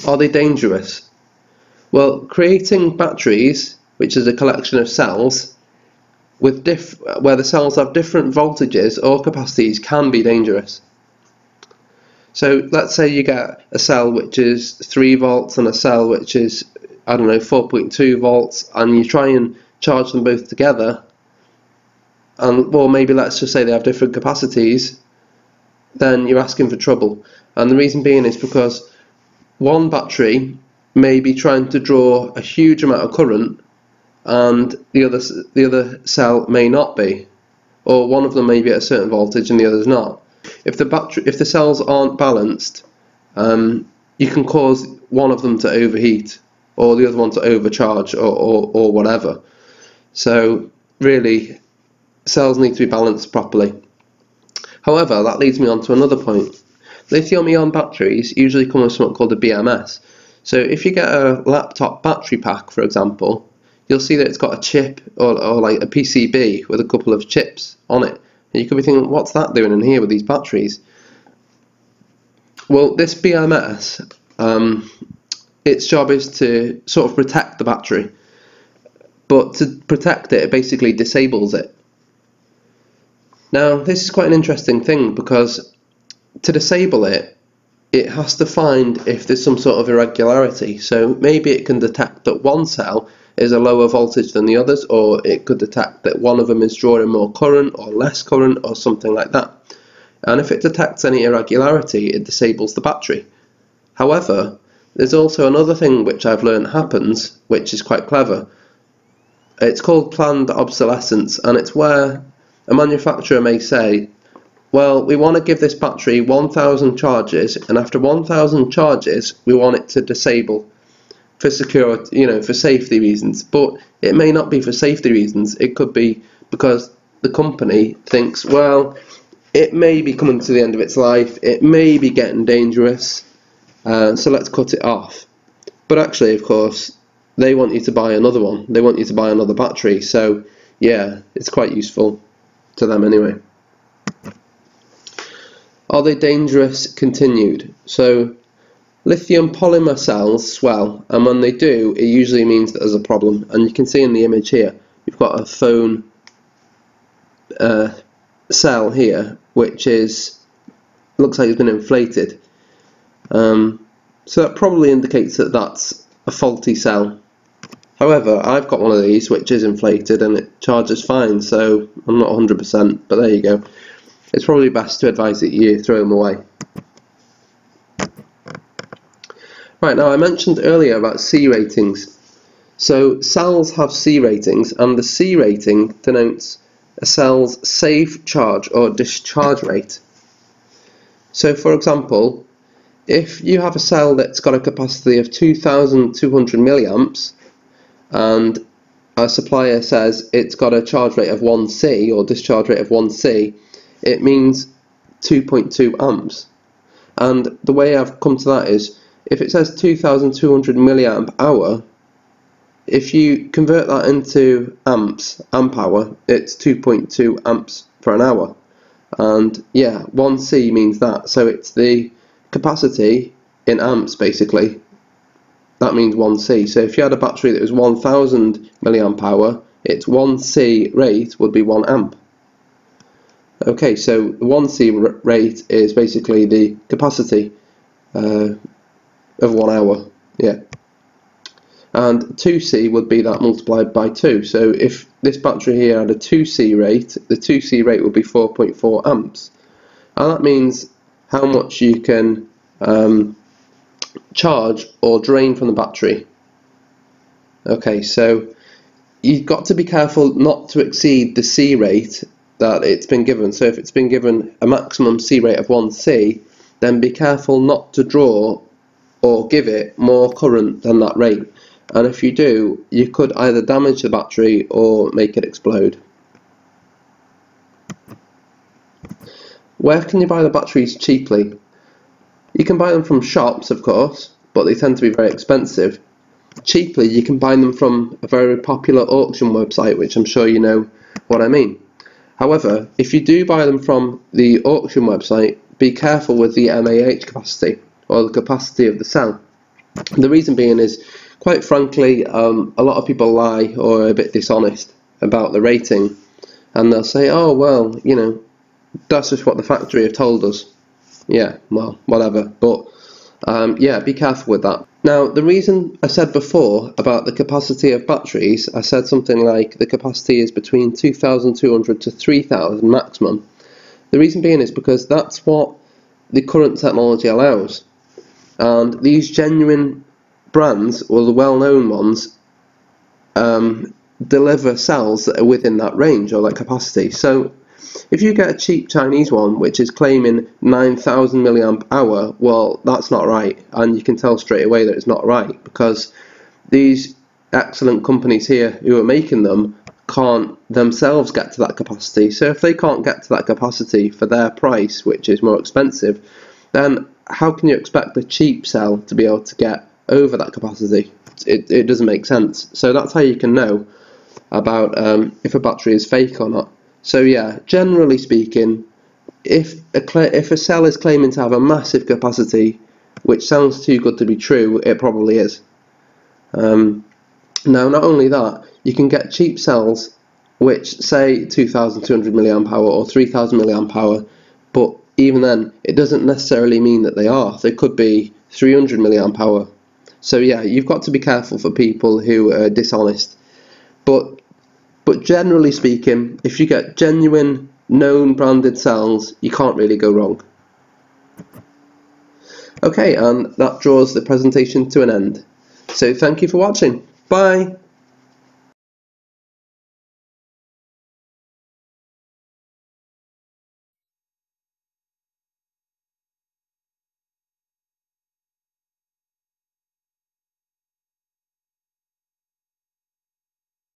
Are they dangerous? Well, creating batteries, which is a collection of cells, with where the cells have different voltages or capacities, can be dangerous. So let's say you get a cell which is 3 volts and a cell which is, I don't know, 4.2 volts, and you try and charge them both together, and well, maybe let's just say they have different capacities, then you're asking for trouble. And the reason being is because one battery may be trying to draw a huge amount of current and the other cell may not be, or one of them may be at a certain voltage and the other's not. If the cells aren't balanced, you can cause one of them to overheat or the other one to overcharge or whatever. So really, cells need to be balanced properly. However, that leads me on to another point. Lithium-ion batteries usually come with something called a BMS. So if you get a laptop battery pack, for example, you'll see that it's got a chip or like a PCB with a couple of chips on it. And you could be thinking, what's that doing in here with these batteries? Well, this BMS, its job is to sort of protect the battery. But to protect it, it basically disables it. Now, this is quite an interesting thing, because to disable it, it has to find if there's some sort of irregularity. So maybe it can detect that one cell is a lower voltage than the others, or it could detect that one of them is drawing more current or less current or something like that. And if it detects any irregularity, it disables the battery. However, there's also another thing which I've learned happens, which is quite clever. It's called planned obsolescence, and it's where a manufacturer may say, well, we want to give this battery 1,000 charges, and after 1,000 charges we want it to disable for security, for safety reasons. But it may not be for safety reasons. It could be because the company thinks, well, it may be coming to the end of its life, it may be getting dangerous, so let's cut it off. But actually, of course, they want you to buy another one. They want you to buy another battery. So yeah, it's quite useful to them anyway. Are they dangerous? Continued. So lithium polymer cells swell, and when they do, it usually means that there's a problem. And you can see in the image here, you've got a phone cell here, which looks like it's been inflated. So that probably indicates that that's a faulty cell. However, I've got one of these which is inflated and it charges fine, so I'm not 100%, but there you go. It's probably best to advise that you throw them away. Right, now I mentioned earlier about C ratings. So cells have C ratings, and the C rating denotes a cell's safe charge or discharge rate. So for example, if you have a cell that's got a capacity of 2,200 milliamps and a supplier says it's got a charge rate of 1C or discharge rate of 1C, it means 2.2 amps. And the way I've come to that is, if it says 2,200 milliamp hour, if you convert that into amp hour, it's 2.2 amps for an hour. And yeah, 1C means that, so it's the capacity in amps basically. That means 1C. So if you had a battery that was 1,000 milliamp hour, its 1C rate would be 1 amp. Okay, so the 1C rate is basically the capacity of 1 hour. Yeah. And 2C would be that multiplied by 2. So if this battery here had a 2C rate, the 2C rate would be 4.4 amps. And that means how much you can charge or drain from the battery. Okay, so you've got to be careful not to exceed the C rate that it's been given. So if it's been given a maximum C rate of 1C, then be careful not to draw or give it more current than that rate. And if you do, you could either damage the battery or make it explode. Where can you buy the batteries cheaply? You can buy them from shops, of course, but they tend to be very expensive. Cheaply, you can buy them from a very popular auction website, which I'm sure you know what I mean. However, if you do buy them from the auction website, be careful with the mAh capacity, or the capacity of the cell. The reason being is, quite frankly, a lot of people lie or are a bit dishonest about the rating, and they'll say, oh well, you know, that's just what the factory have told us. Yeah, well, whatever, but yeah, be careful with that. Now, the reason I said before about the capacity of batteries, I said something like the capacity is between 2,200 to 3,000 maximum. The reason being is because that's what the current technology allows. And these genuine brands, or the well-known ones, deliver cells that are within that range or that capacity. So if you get a cheap Chinese one which is claiming 9,000 milliamp hour, well, that's not right, and you can tell straight away that it's not right, because these excellent companies here who are making them can't themselves get to that capacity. So if they can't get to that capacity for their price, which is more expensive, then how can you expect a cheap cell to be able to get over that capacity? It doesn't make sense. So that's how you can know about if a battery is fake or not. So yeah, generally speaking, if a cell is claiming to have a massive capacity, which sounds too good to be true, it probably is. Now, not only that, you can get cheap cells which say 2,200 milliamp hour or 3,000 milliamp hour, but even then, it doesn't necessarily mean that they are. They could be 300 milliamp hour. So yeah, you've got to be careful for people who are dishonest. But generally speaking, if you get genuine, known branded cells, you can't really go wrong. Okay, and that draws the presentation to an end. So thank you for watching. Bye!